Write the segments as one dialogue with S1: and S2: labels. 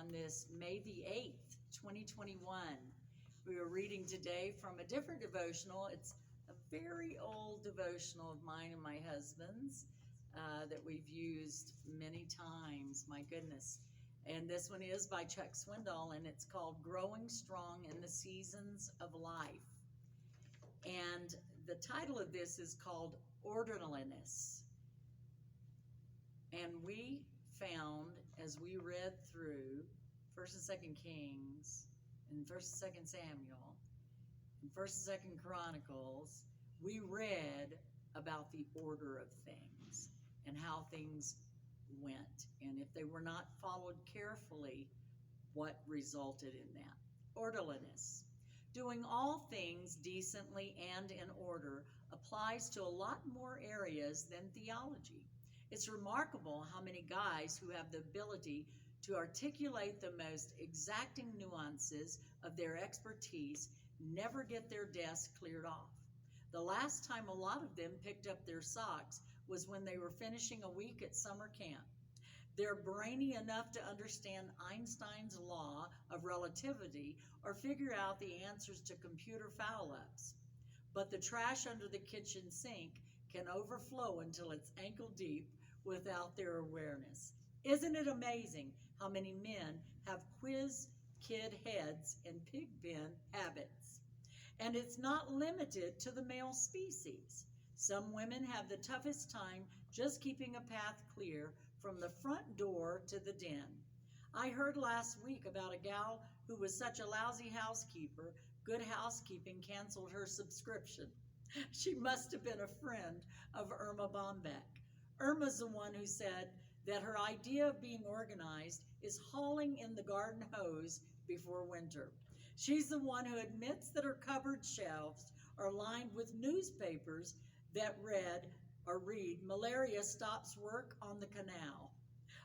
S1: on this May the 8th, 2021. We are reading today from a different devotional. It's a very old devotional of mine and my husband's that we've used many times, my goodness. And this one is by Chuck Swindoll, and it's called Growing Strong in the Seasons of Life. And the title of this is called Orderliness. And we found, as we read through 1st and 2nd Kings, and 1st and 2nd Samuel, and 1st and 2nd Chronicles, we read about the order of things and how things went. And if they were not followed carefully, what resulted in that. Orderliness. Doing all things decently and in order applies to a lot more areas than theology. It's remarkable how many guys who have the ability to articulate the most exacting nuances of their expertise never get their desk cleared off. The last time a lot of them picked up their socks was when they were finishing a week at summer camp. They're brainy enough to understand Einstein's law of relativity or figure out the answers to computer foul-ups. But the trash under the kitchen sink can overflow until it's ankle deep without their awareness. Isn't it amazing how many men have quiz kid heads and pig pen habits? And it's not limited to the male species. Some women have the toughest time just keeping a path clear from the front door to the den. I heard last week about a gal who was such a lousy housekeeper, Good Housekeeping canceled her subscription. She must have been a friend of Irma Bombeck. Irma's the one who said that her idea of being organized is hauling in the garden hose before winter. She's the one who admits that her cupboard shelves are lined with newspapers that read, Malaria Stops Work on the Canal.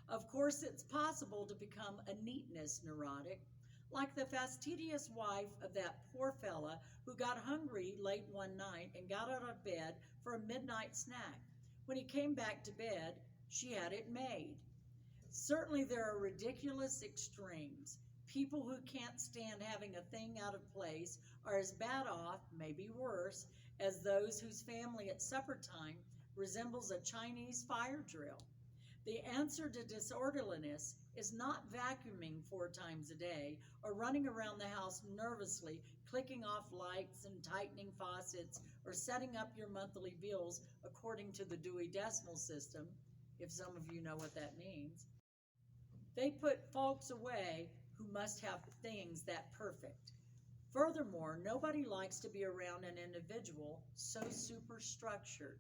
S1: Of course, it's possible to become a neatness neurotic, like the fastidious wife of that poor fella who got hungry late one night and got out of bed for a midnight snack. When he came back to bed, she had it made. Certainly there are ridiculous extremes. People who can't stand having a thing out of place are as bad off, maybe worse, as those whose family at supper time resembles a Chinese fire drill. The answer to disorderliness is not vacuuming 4 times a day or running around the house nervously, clicking off lights and tightening faucets or setting up your monthly bills according to the Dewey Decimal System, if some of you know what that means. They put folks away who must have things that perfect. Furthermore, nobody likes to be around an individual so super structured.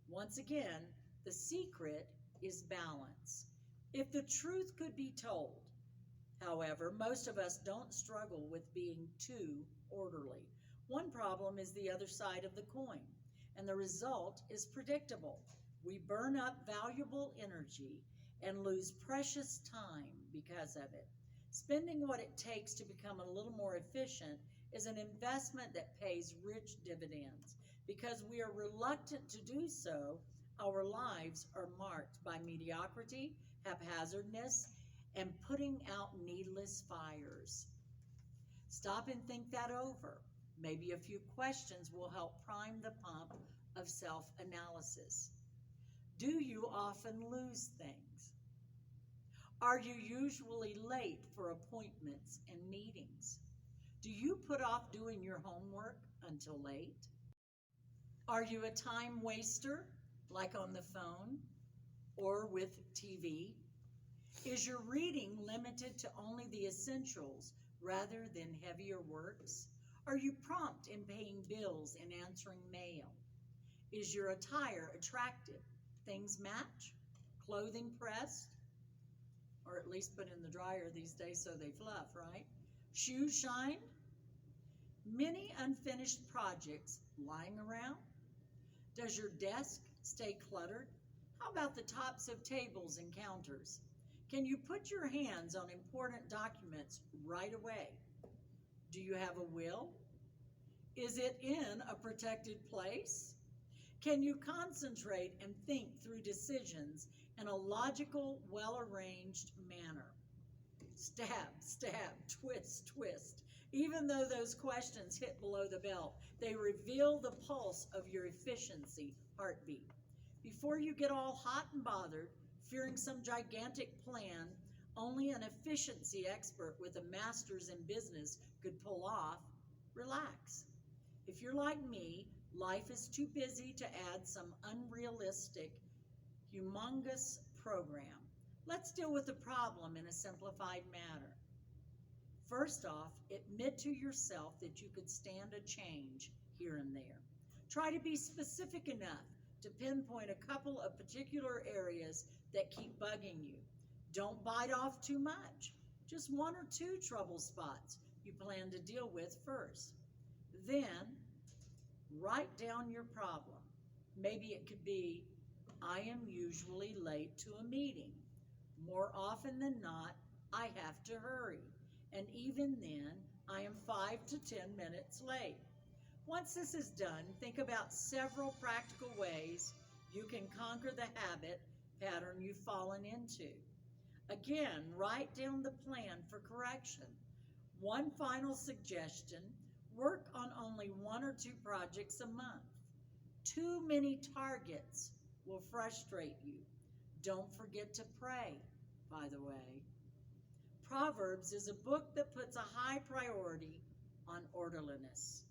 S1: Once again, the secret is balance. If the truth could be told, however, most of us don't struggle with being too orderly. One problem is the other side of the coin, and the result is predictable. We burn up valuable energy and lose precious time because of it. Spending what it takes to become a little more efficient is an investment that pays rich dividends. Because we are reluctant to do so, our lives are marked by mediocrity, haphazardness, and putting out needless fires. Stop and think that over. Maybe a few questions will help prime the pump of self-analysis. Do you often lose things? Are you usually late for appointments and meetings? Do you put off doing your homework until late? Are you a time waster, like on the phone or with TV? Is your reading limited to only the essentials rather than heavier works? Are you prompt in paying bills and answering mail? Is your attire attractive? Things match? Clothing pressed? Or at least put in the dryer these days so they fluff, right? Shoes shine? Many unfinished projects lying around? Does your desk stay cluttered? How about the tops of tables and counters? Can you put your hands on important documents right away? Do you have a will? Is it in a protected place? Can you concentrate and think through decisions in a logical, well-arranged manner? stab, stab, twist, twist. Even though those questions hit below the belt, they reveal the pulse of your efficiency heartbeat. Before you get all hot and bothered, fearing some gigantic plan only an efficiency expert with a master's in business could pull off, relax. If you're like me, life is too busy to add some unrealistic, humongous program. Let's deal with the problem in a simplified manner. First off, admit to yourself that you could stand a change here and there. Try to be specific enough to pinpoint a couple of particular areas that keep bugging you. Don't bite off too much. Just one or two trouble spots you plan to deal with first. Then, write down your problem. Maybe it could be, I am usually late to a meeting. More often than not, I have to hurry. And even then, I am 5 to 10 minutes late. Once this is done, think about several practical ways you can conquer the habit pattern you've fallen into. Again, write down the plan for correction. One final suggestion, work on only 1 or 2 projects a month. Too many targets will frustrate you. Don't forget to pray, by the way. Proverbs is a book that puts a high priority on orderliness.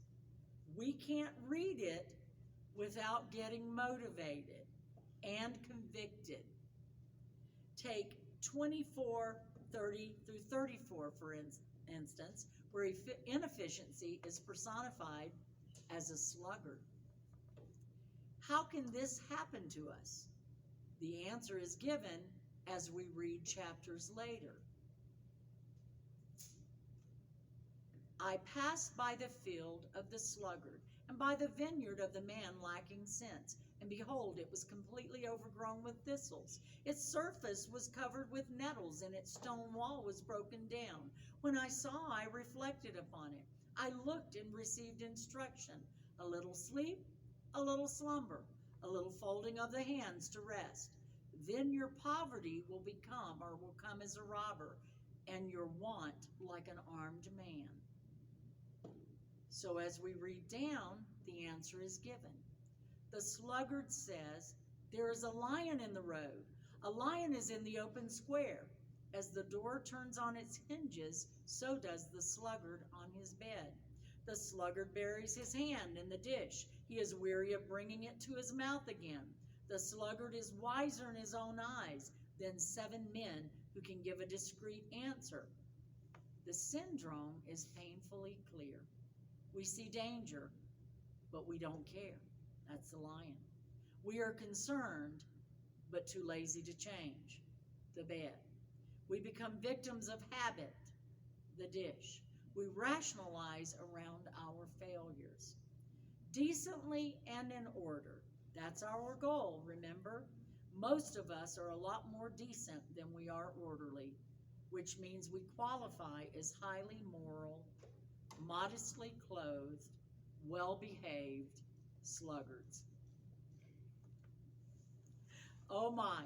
S1: We can't read it without getting motivated and convicted. Take 24:30 through 34, for instance, where inefficiency is personified as a sluggard. How can this happen to us? The answer is given as we read chapters later. I passed by the field of the sluggard, and by the vineyard of the man lacking sense. And behold, it was completely overgrown with thistles. Its surface was covered with nettles, and its stone wall was broken down. When I saw, I reflected upon it. I looked and received instruction. A little sleep, a little slumber, a little folding of the hands to rest. Then your poverty will come as a robber, and your want like an armed man. So as we read down, the answer is given. The sluggard says, there is a lion in the road. A lion is in the open square. As the door turns on its hinges, so does the sluggard on his bed. The sluggard buries his hand in the dish. He is weary of bringing it to his mouth again. The sluggard is wiser in his own eyes than 7 men who can give a discreet answer. The syndrome is painfully clear. We see danger, but we don't care. That's the lion. We are concerned, but too lazy to change. The bed. We become victims of habit. The dish. We rationalize around our failures. Decently and in order. That's our goal, remember? Most of us are a lot more decent than we are orderly, which means we qualify as highly moral, modestly clothed, well-behaved sluggards. Oh my,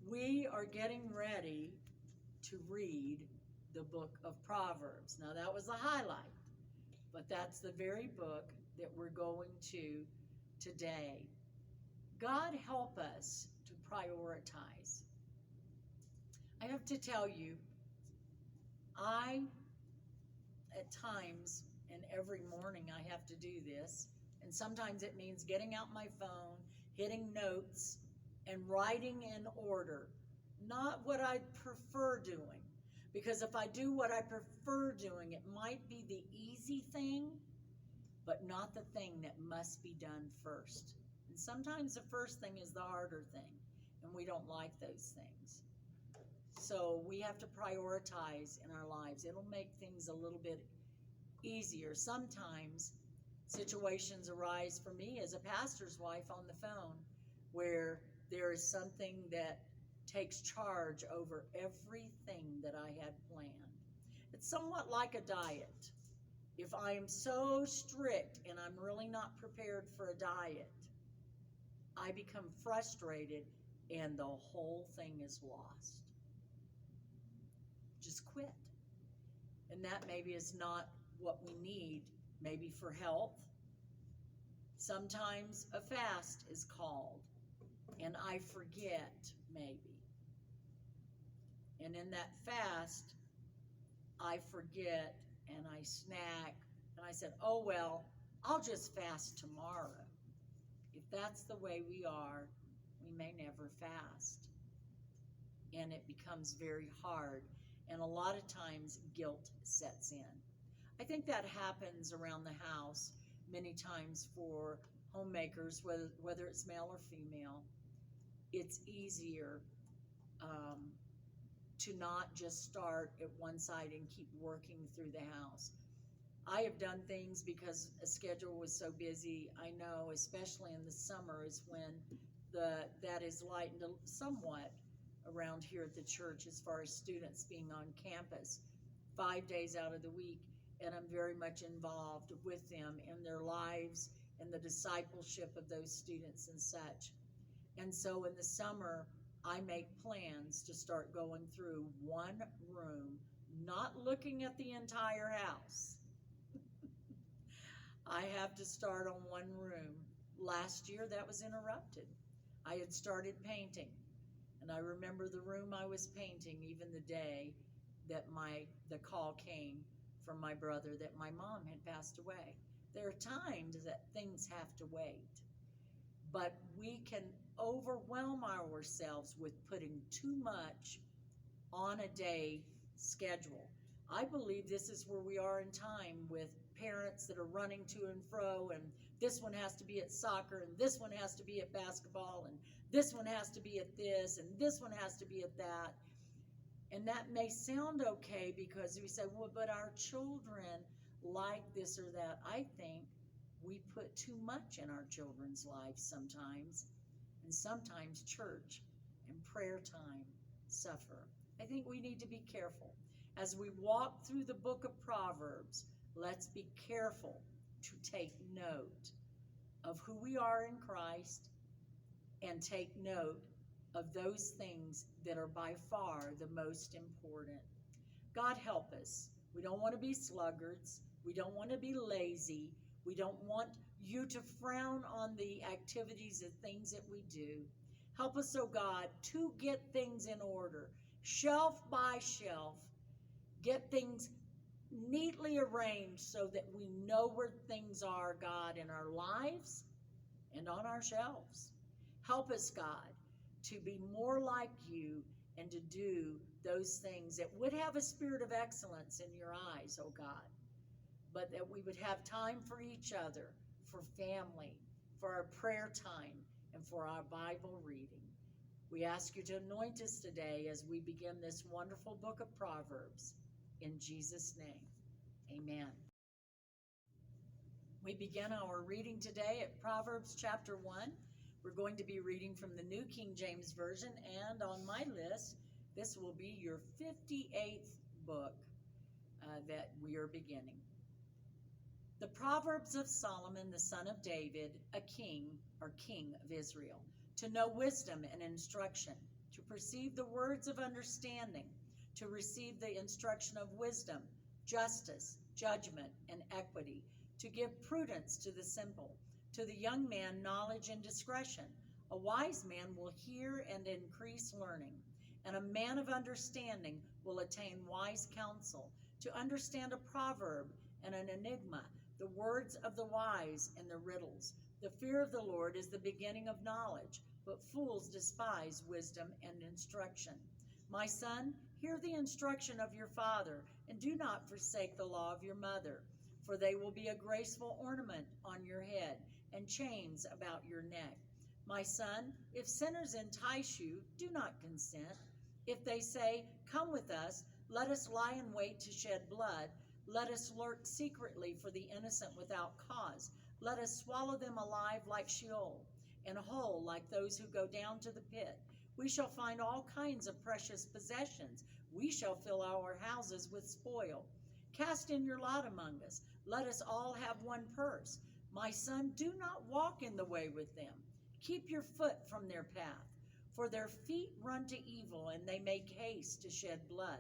S1: we are getting ready to read the book of Proverbs. Now that was the highlight, but that's the very book that we're going to today. God help us to prioritize. I have to tell you, at times, and every morning I have to do this, and sometimes it means getting out my phone, hitting notes, and writing in order. Not what I prefer doing, because if I do what I prefer doing, it might be the easy thing, but not the thing that must be done first. And sometimes the first thing is the harder thing, and we don't like those things. So we have to prioritize in our lives. It'll make things a little bit easier. Sometimes situations arise for me as a pastor's wife on the phone where there is something that takes charge over everything that I had planned. It's somewhat like a diet. If I am so strict and I'm really not prepared for a diet, I become frustrated and the whole thing is lost. quit. And that maybe is not what we need, maybe for health. Sometimes a fast is called, and I forget, maybe. And in that fast, I forget and I snack, and I said, oh, well, I'll just fast tomorrow. If that's the way we are, we may never fast. And it becomes very hard. And a lot of times guilt sets in. I think that happens around the house many times for homemakers, whether it's male or female. It's easier to not just start at one side and keep working through the house. I have done things because a schedule was so busy. I know, especially in the summer, is when that is lightened somewhat around here at the church as far as students being on campus 5 days out of the week, and I'm very much involved with them in their lives and the discipleship of those students and such. And so in the summer, I make plans to start going through one room, not looking at the entire house. I have to start on one room. Last year, that was interrupted. I had started painting, and I remember the room I was painting even the day that the call came from my brother that my mom had passed away. There are times that things have to wait, but we can overwhelm ourselves with putting too much on a day schedule. I believe this is where we are in time with parents that are running to and fro, and this one has to be at soccer, and this one has to be at basketball, and this one has to be at this, and this one has to be at that. And that may sound okay because we say, well, but our children like this or that. I think we put too much in our children's lives sometimes, and sometimes church and prayer time suffer. I think we need to be careful. As we walk through the book of Proverbs, let's be careful to take note of who we are in Christ and take note of those things that are by far the most important. God help us. We don't want to be sluggards. We don't want to be lazy. We don't want you to frown on the activities and things that we do. Help us, oh God, to get things in order, shelf by shelf. Get things neatly arranged so that we know where things are, God, in our lives and on our shelves. Help us, God, to be more like you and to do those things that would have a spirit of excellence in your eyes, oh God, but that we would have time for each other, for family, for our prayer time, and for our Bible reading. We ask you to anoint us today as we begin this wonderful book of Proverbs. In Jesus' name, amen. We begin our reading today at Proverbs chapter 1. We're going to be reading from the New King James Version, and on my list, this will be your 58th book that we are beginning. The Proverbs of Solomon, the son of David, a king, or king of Israel, to know wisdom and instruction, to perceive the words of understanding, to receive the instruction of wisdom, justice, judgment, and equity, to give prudence to the simple, to the young man knowledge and discretion. A wise man will hear and increase learning, and a man of understanding will attain wise counsel, to understand a proverb and an enigma, the words of the wise and the riddles. The fear of the Lord is the beginning of knowledge, but fools despise wisdom and instruction. My son, hear the instruction of your father, and do not forsake the law of your mother, for they will be a graceful ornament on your head and chains about your neck. My son, if sinners entice you, do not consent. If they say, come with us, let us lie in wait to shed blood. Let us lurk secretly for the innocent without cause. Let us swallow them alive like Sheol, and whole like those who go down to the pit. We shall find all kinds of precious possessions. We shall fill our houses with spoil. Cast in your lot among us. Let us all have one purse. My son, do not walk in the way with them. Keep your foot from their path. For their feet run to evil, and they make haste to shed blood.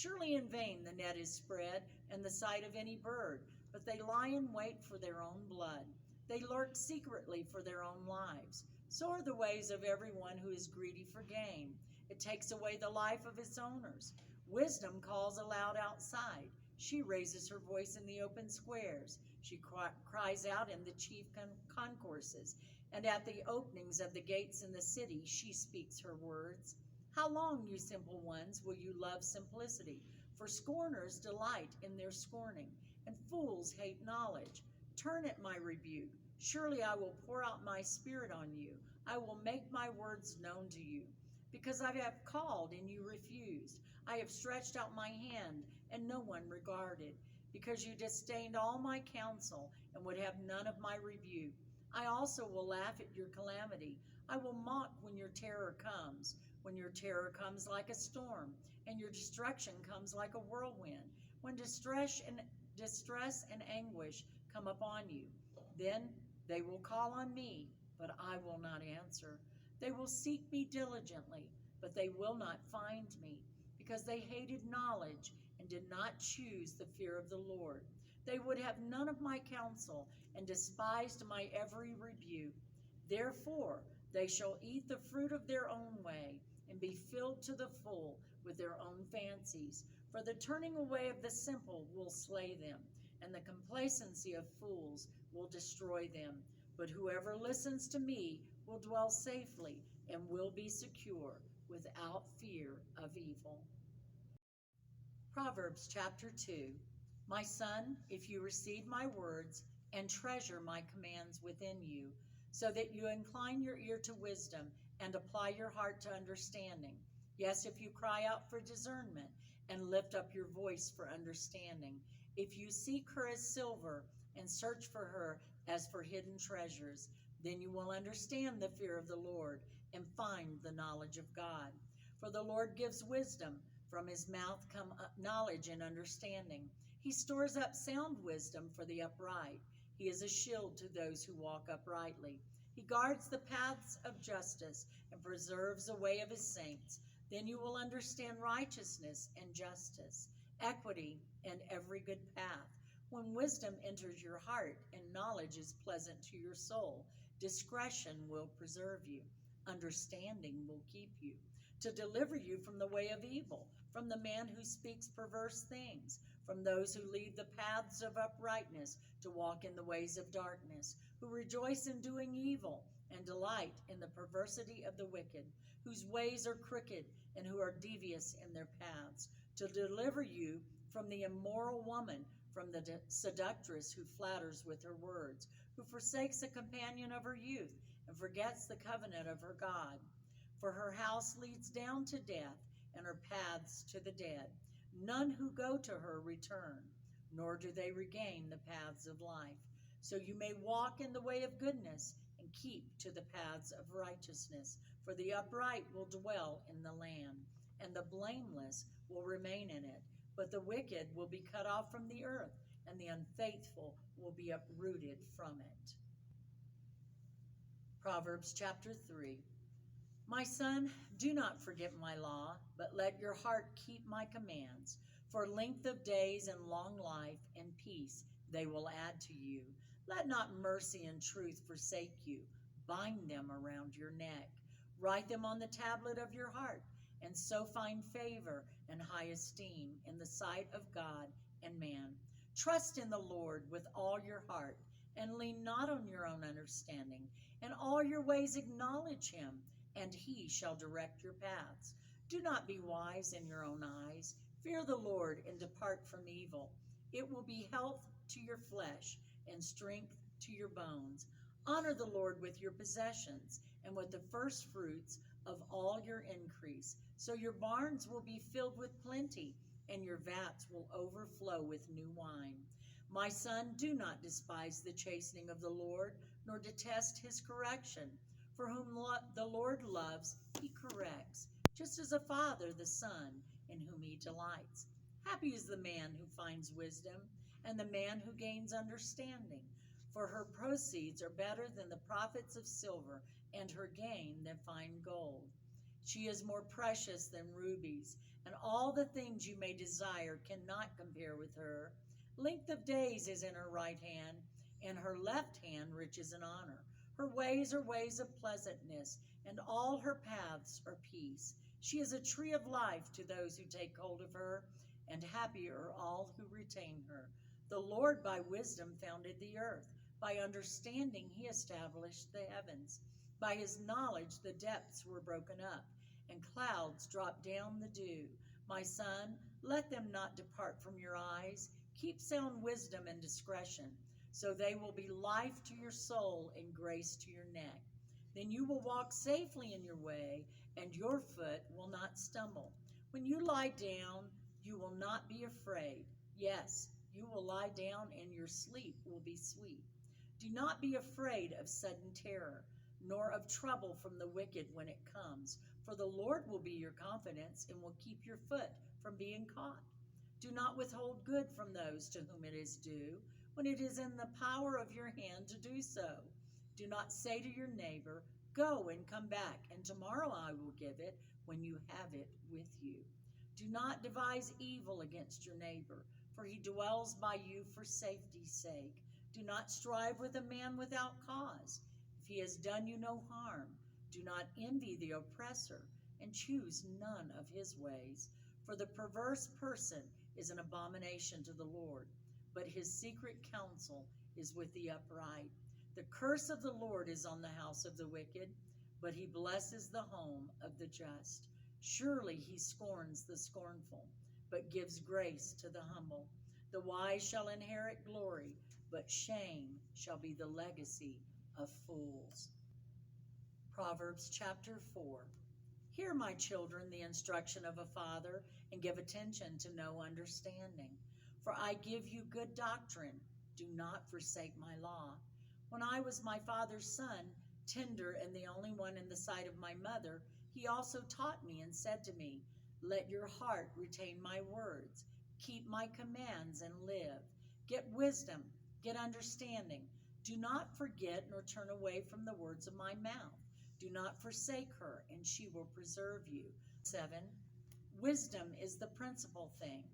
S1: Surely in vain the net is spread, and the sight of any bird, but they lie in wait for their own blood. They lurk secretly for their own lives. So are the ways of everyone who is greedy for gain. It takes away the life of its owners. Wisdom calls aloud outside. She raises her voice in the open squares. She cries out in the chief concourses, and at the openings of the gates in the city she speaks her words. How long, you simple ones, will you love simplicity? For scorners delight in their scorning, and fools hate knowledge. Turn at my rebuke. Surely I will pour out my spirit on you. I will make my words known to you. Because I have called and you refused. I have stretched out my hand and no one regarded. Because you disdained all my counsel and would have none of my rebuke. I also will laugh at your calamity. I will mock when your terror comes. When your terror comes like a storm, and your destruction comes like a whirlwind. When distress and anguish come upon you, then they will call on me, but I will not answer. They will seek me diligently, but they will not find me, because they hated knowledge and did not choose the fear of the Lord. They would have none of my counsel and despised my every rebuke. Therefore, they shall eat the fruit of their own way and be filled to the full with their own fancies. For the turning away of the simple will slay them, and the complacency of fools will destroy them. But whoever listens to me will dwell safely and will be secure without fear of evil. Proverbs chapter 2. My son, if you receive my words and treasure my commands within you, so that you incline your ear to wisdom and apply your heart to understanding. Yes, if you cry out for discernment and lift up your voice for understanding. If you seek her as silver and search for her as for hidden treasures, then you will understand the fear of the Lord and find the knowledge of God. For the Lord gives wisdom. From his mouth come knowledge and understanding. He stores up sound wisdom for the upright. He is a shield to those who walk uprightly. He guards the paths of justice and preserves the way of his saints. Then you will understand righteousness and justice, equity, and every good path. When wisdom enters your heart and knowledge is pleasant to your soul, discretion will preserve you. Understanding will keep you, to deliver you from the way of evil, from the man who speaks perverse things, from those who leave the paths of uprightness to walk in the ways of darkness, who rejoice in doing evil and delight in the perversity of the wicked, whose ways are crooked and who are devious in their paths, to deliver you from the immoral woman, from the seductress who flatters with her words, who forsakes the companion of her youth and forgets the covenant of her God. For her house leads down to death, and her paths to the dead. None who go to her return, nor do they regain the paths of life. So you may walk in the way of goodness and keep to the paths of righteousness. For the upright will dwell in the land, and the blameless will remain in it. But the wicked will be cut off from the earth, and the unfaithful will be uprooted from it. Proverbs chapter 3. My son, do not forget my law, but let your heart keep my commands. For length of days and long life and peace they will add to you. Let not mercy and truth forsake you. Bind them around your neck. Write them on the tablet of your heart, and so find favor and high esteem in the sight of God and man. Trust in the Lord with all your heart, and lean not on your own understanding. In all your ways acknowledge him, and he shall direct your paths. Do not be wise in your own eyes. Fear the Lord and depart from evil. It will be health to your flesh and strength to your bones. Honor the Lord with your possessions and with the first fruits of all your increase. So your barns will be filled with plenty, and your vats will overflow with new wine. My son, do not despise the chastening of the Lord, nor detest his correction. For whom the Lord loves, he corrects, just as a father the son in whom he delights. Happy is the man who finds wisdom, and the man who gains understanding. For her proceeds are better than the profits of silver, and her gain than fine gold. She is more precious than rubies, and all the things you may desire cannot compare with her. Length of days is in her right hand, in her left hand riches and honor. Her ways are ways of pleasantness, and all her paths are peace. She is a tree of life to those who take hold of her, and happy are all who retain her. The Lord by wisdom founded the earth. By understanding he established the heavens. By his knowledge the depths were broken up, and clouds dropped down the dew. My son, let them not depart from your eyes. Keep sound wisdom and discretion, so they will be life to your soul and grace to your neck. Then you will walk safely in your way, and your foot will not stumble. When you lie down, you will not be afraid. Yes, you will lie down, and your sleep will be sweet. Do not be afraid of sudden terror, nor of trouble from the wicked when it comes, for the Lord will be your confidence and will keep your foot from being caught. Do not withhold good from those to whom it is due, when it is in the power of your hand to do so. Do not say to your neighbor, "Go and come back, and tomorrow I will give it," when you have it with you. Do not devise evil against your neighbor, for he dwells by you for safety's sake. Do not strive with a man without cause. If he has done you no harm, do not envy the oppressor, and choose none of his ways. For the perverse person is an abomination to the Lord, but his secret counsel is with the upright. The curse of the Lord is on the house of the wicked, but he blesses the home of the just. Surely he scorns the scornful, but gives grace to the humble. The wise shall inherit glory, but shame shall be the legacy of fools. Proverbs chapter 4. Hear, my children, the instruction of a father, and give attention to know understanding. For I give you good doctrine. Do not forsake my law. When I was my father's son, tender and the only one in the sight of my mother, he also taught me and said to me, "Let your heart retain my words. Keep my commands and live. Get wisdom, get understanding. Do not forget nor turn away from the words of my mouth. Do not forsake her, and she will preserve you." 7. Wisdom is the principal thing.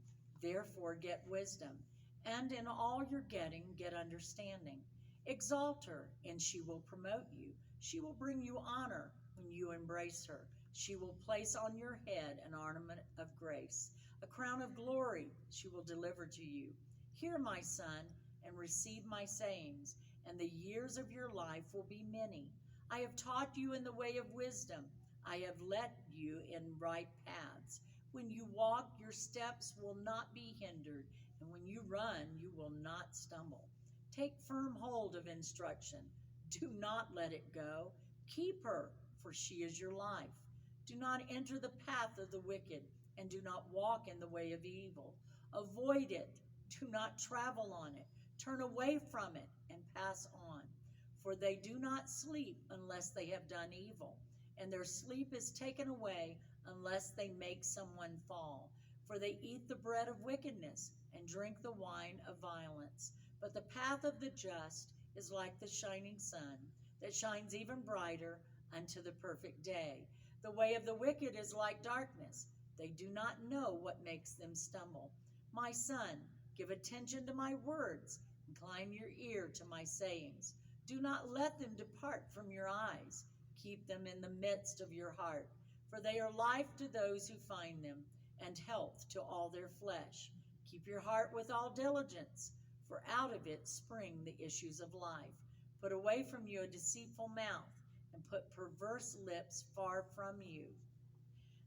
S1: Therefore get wisdom, and in all your getting get understanding. Exalt her, and she will promote you. She will bring you honor when you embrace her. She will place on your head an ornament of grace. A crown of glory she will deliver to you. Hear, my son, and receive my sayings, and the years of your life will be many. I have taught you in the way of wisdom. I have led you in right paths. When you walk, your steps will not be hindered, and when you run, you will not stumble. Take firm hold of instruction. Do not let it go. Keep her, for she is your life. Do not enter the path of the wicked, and do not walk in the way of evil. Avoid it. Do not travel on it. Turn away from it and pass on. For they do not sleep unless they have done evil, and their sleep is taken away unless they make someone fall. For they eat the bread of wickedness and drink the wine of violence. But the path of the just is like the shining sun, that shines even brighter unto the perfect day. The way of the wicked is like darkness. They do not know what makes them stumble. My son, give attention to my words. Incline your ear to my sayings. Do not let them depart from your eyes. Keep them in the midst of your heart, for they are life to those who find them, and health to all their flesh. Keep your heart with all diligence, for out of it spring the issues of life. Put away from you a deceitful mouth, and put perverse lips far from you.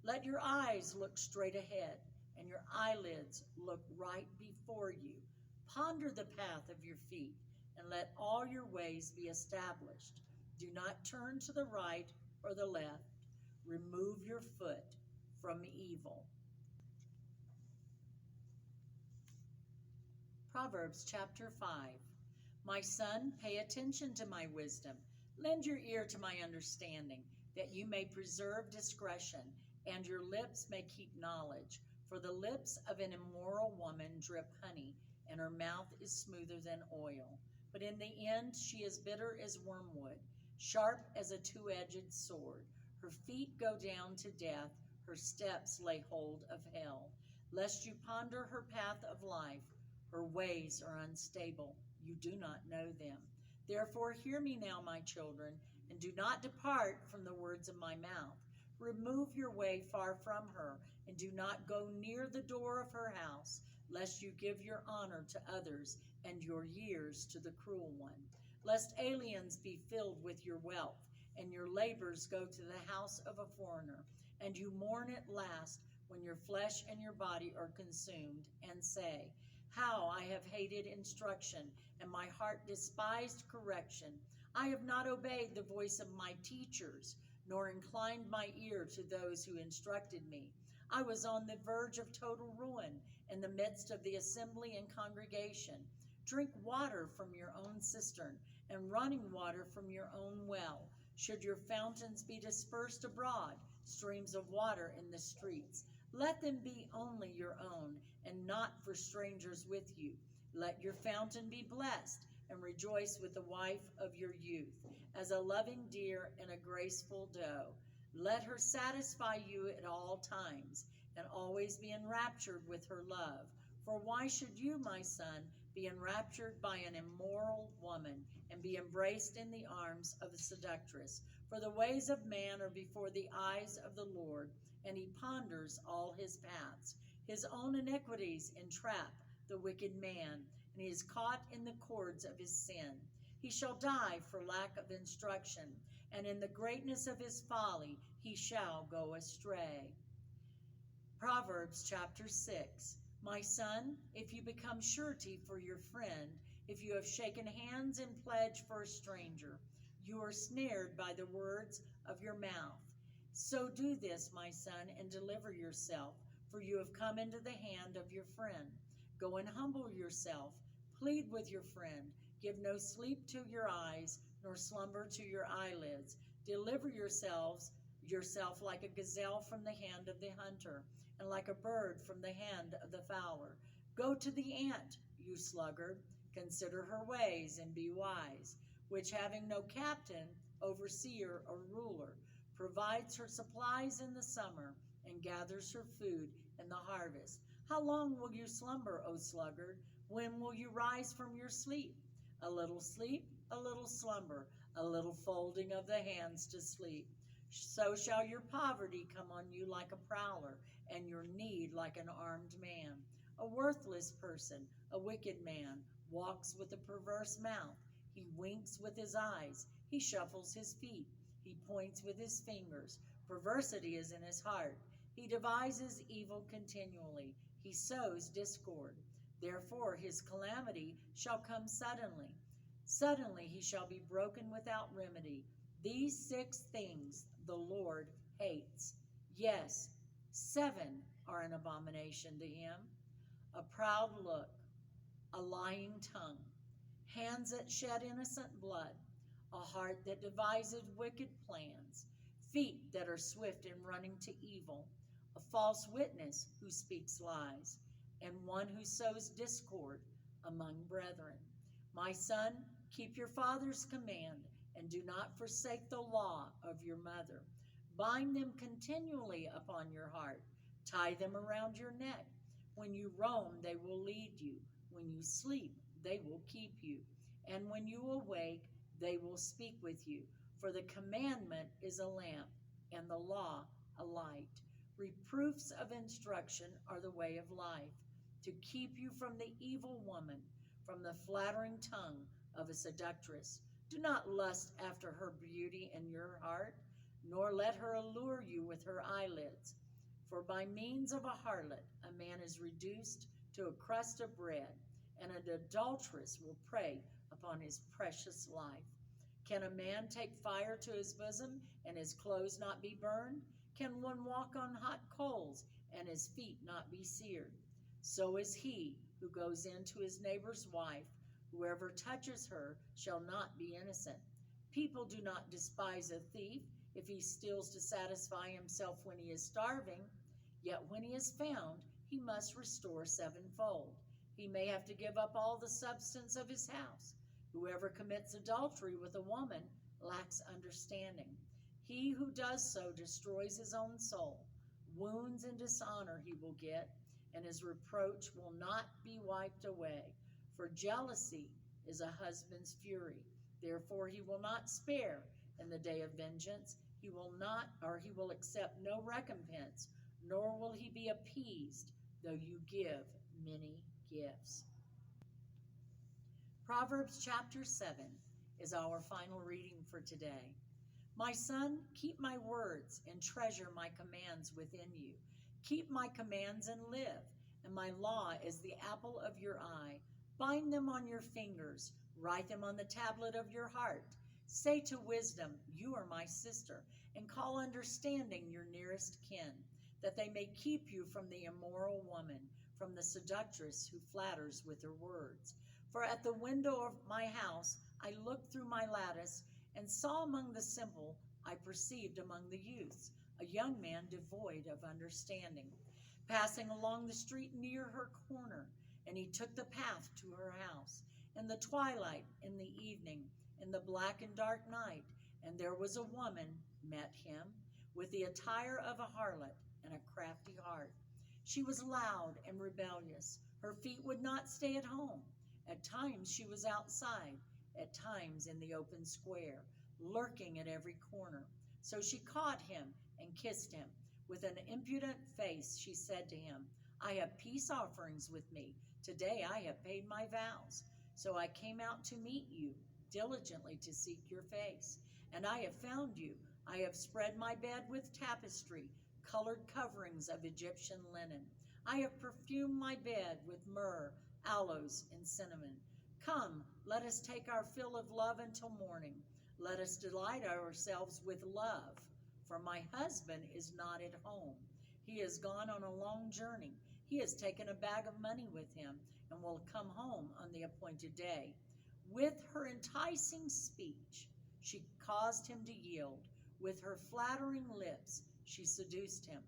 S1: Let your eyes look straight ahead, and your eyelids look right before you. Ponder the path of your feet, and let all your ways be established. Do not turn to the right or the left. Remove your foot from evil. Proverbs chapter 5. My son, pay attention to my wisdom. Lend your ear to my understanding, that you may preserve discretion, and your lips may keep knowledge. For the lips of an immoral woman drip honey, and her mouth is smoother than oil. But in the end she is bitter as wormwood, sharp as a two-edged sword. Her feet go down to death, her steps lay hold of hell. Lest you ponder her path of life, her ways are unstable, you do not know them. Therefore hear me now, my children, and do not depart from the words of my mouth. Remove your way far from her, and do not go near the door of her house, lest you give your honor to others and your years to the cruel one. Lest aliens be filled with your wealth, and your labors go to the house of a foreigner, and you mourn at last when your flesh and your body are consumed, and say, how I have hated instruction, and my heart despised correction. I have not obeyed the voice of my teachers, nor inclined my ear to those who instructed me. I was on the verge of total ruin in the midst of the assembly and congregation. Drink water from your own cistern, and running water from your own well. Should your fountains be dispersed abroad, streams of water in the streets, let them be only your own, and not for strangers with you. Let your fountain be blessed, and rejoice with the wife of your youth, as a loving deer and a graceful doe. Let her satisfy you at all times, and always be enraptured with her love. For why should you, my son, be enraptured by an immoral woman, and be embraced in the arms of a seductress? For the ways of man are before the eyes of the Lord, and he ponders all his paths. His own iniquities entrap the wicked man, and he is caught in the cords of his sin. He shall die for lack of instruction, and in the greatness of his folly he shall go astray. Proverbs chapter 6. My son, if you become surety for your friend, if you have shaken hands in pledge for a stranger, you are snared by the words of your mouth. So do this, my son, and deliver yourself, for you have come into the hand of your friend. Go and humble yourself, plead with your friend. Give no sleep to your eyes, nor slumber to your eyelids. Deliver yourself like a gazelle from the hand of the hunter, and like a bird from the hand of the fowler. Go to the ant, you sluggard, consider her ways, and be wise, which having no captain, overseer, or ruler, provides her supplies in the summer, and gathers her food in the harvest. How long will you slumber, O sluggard? When will you rise from your sleep? A little sleep, a little slumber, a little folding of the hands to sleep. So shall your poverty come on you like a prowler, and your need like an armed man. A worthless person, a wicked man, walks with a perverse mouth. He winks with his eyes. He shuffles his feet. He points with his fingers. Perversity is in his heart. He devises evil continually. He sows discord. Therefore his calamity shall come suddenly. Suddenly he shall be broken without remedy. These 6 things the Lord hates. Yes, 7 are an abomination to him: a proud look, a lying tongue, hands that shed innocent blood, a heart that devises wicked plans, feet that are swift in running to evil, a false witness who speaks lies, and one who sows discord among brethren. My son, keep your father's command, and do not forsake the law of your mother. Bind them continually upon your heart. Tie them around your neck. When you roam, they will lead you. When you sleep, they will keep you. And when you awake, they will speak with you. For the commandment is a lamp, and the law a light. Reproofs of instruction are the way of life, to keep you from the evil woman, from the flattering tongue of a seductress. Do not lust after her beauty in your heart, nor let her allure you with her eyelids. For by means of a harlot, a man is reduced to a crust of bread, and an adulteress will prey upon his precious life. Can a man take fire to his bosom, and his clothes not be burned? Can one walk on hot coals, and his feet not be seared? So is he who goes in to his neighbor's wife. Whoever touches her shall not be innocent. People do not despise a thief if he steals to satisfy himself when he is starving. Yet when he is found, he must restore 7-fold. He may have to give up all the substance of his house. Whoever commits adultery with a woman lacks understanding. He who does so destroys his own soul. Wounds and dishonor he will get, and his reproach will not be wiped away. For jealousy is a husband's fury. Therefore he will not spare in the day of vengeance. He will not, or he will accept no recompense, nor will he be appeased, though you give many gifts. Proverbs chapter 7 is our final reading for today. My son, keep my words and treasure my commands within you. Keep my commands and live, and my law is the apple of your eye. Bind them on your fingers, write them on the tablet of your heart. Say to wisdom, you are my sister, and call understanding your nearest kin, that they may keep you from the immoral woman, from the seductress who flatters with her words. For at the window of my house I looked through my lattice, and saw among the simple, I perceived among the youths, a young man devoid of understanding, passing along the street near her corner, and he took the path to her house, in the twilight, in the evening, in the black and dark night, and there was a woman met him, with the attire of a harlot and a crafty heart. She was loud and rebellious. Her feet would not stay at home. At times she was outside, at times in the open square, lurking at every corner. So she caught him and kissed him. With an impudent face she said to him, I have peace offerings with me. Today I have paid my vows. So I came out to meet you, diligently to seek your face. And I have found you. I have spread my bed with tapestry, colored coverings of Egyptian linen. I have perfumed my bed with myrrh, aloes, and cinnamon. Come, let us take our fill of love until morning. Let us delight ourselves with love. For my husband is not at home. He has gone on a long journey. He has taken a bag of money with him and will come home on the appointed day. With her enticing speech, she caused him to yield. With her flattering lips, she seduced him.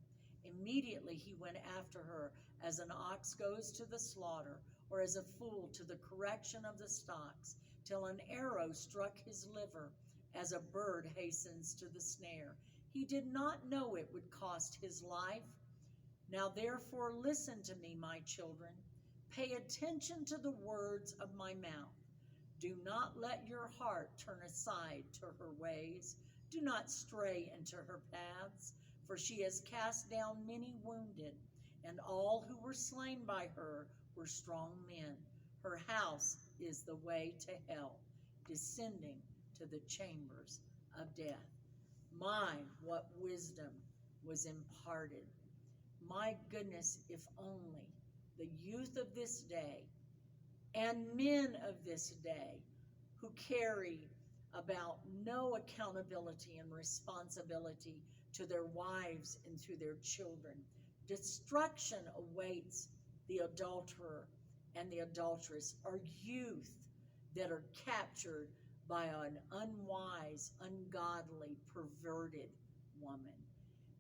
S1: Immediately he went after her as an ox goes to the slaughter, or as a fool to the correction of the stocks, till an arrow struck his liver, as a bird hastens to the snare. He did not know it would cost his life. Now therefore listen to me, my children. Pay attention to the words of my mouth. Do not let your heart turn aside to her ways. Do not stray into her paths, for she has cast down many wounded, and all who were slain by her were strong men. Her house is the way to hell, descending to the chambers of death. My, what wisdom was imparted. My goodness, if only the youth of this day and men of this day who carry about no accountability and responsibility to their wives and to their children. Destruction awaits the adulterer and the adulteress, are youth that are captured by an unwise, ungodly, perverted woman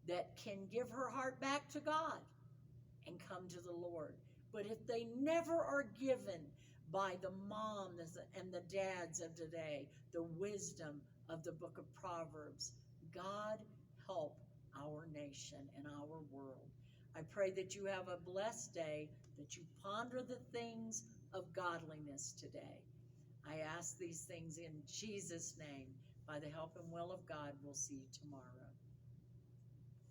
S1: that can give her heart back to God and come to the Lord. But if they never are given by the moms and the dads of today the wisdom of the book of Proverbs, God help our nation and our world. I pray that you have a blessed day, that you ponder the things of godliness today. I ask these things in Jesus' name. By the help and will of God, we'll see you tomorrow.